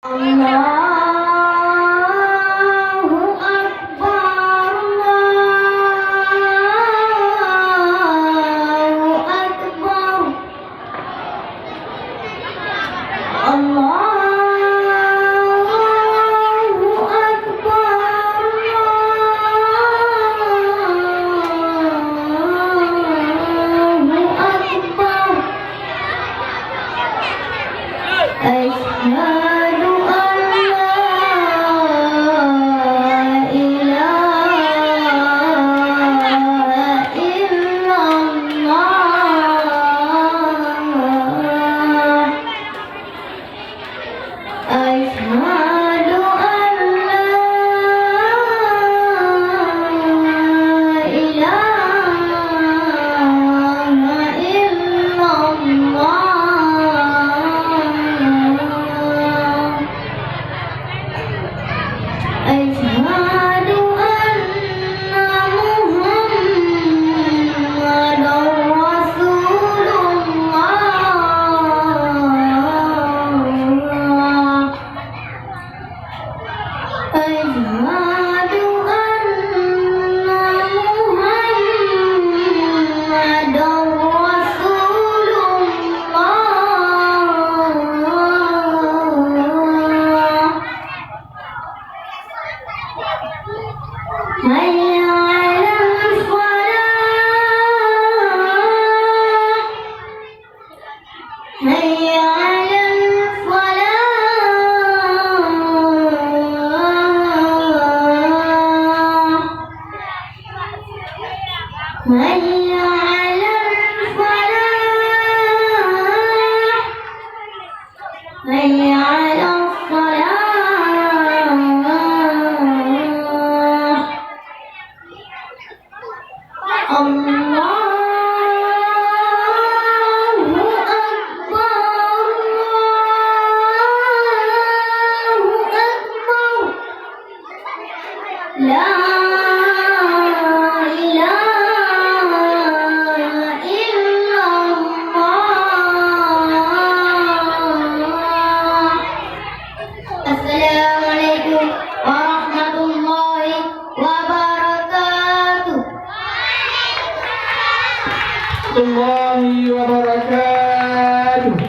Allahu Akbar, Allahu Akbar, Allahu Akbar, Allahu Akbar. Asyhadu an la ilaha illallah. Asyhadu an la ilaha illallah. Asyhadu anna Muhammadar Rasulullah. Asyhadu anna Muhammadar Rasulullah. Hayya 'alal falah, hayya 'alal falah, hayya 'alal falah, hayya 'alal falah. Allahu Akbar, Allahu Akbar. La ilaha illallah. Assalamualaikum warahmatullahi wabarakatuh. warahmatullahi wabarakatuh.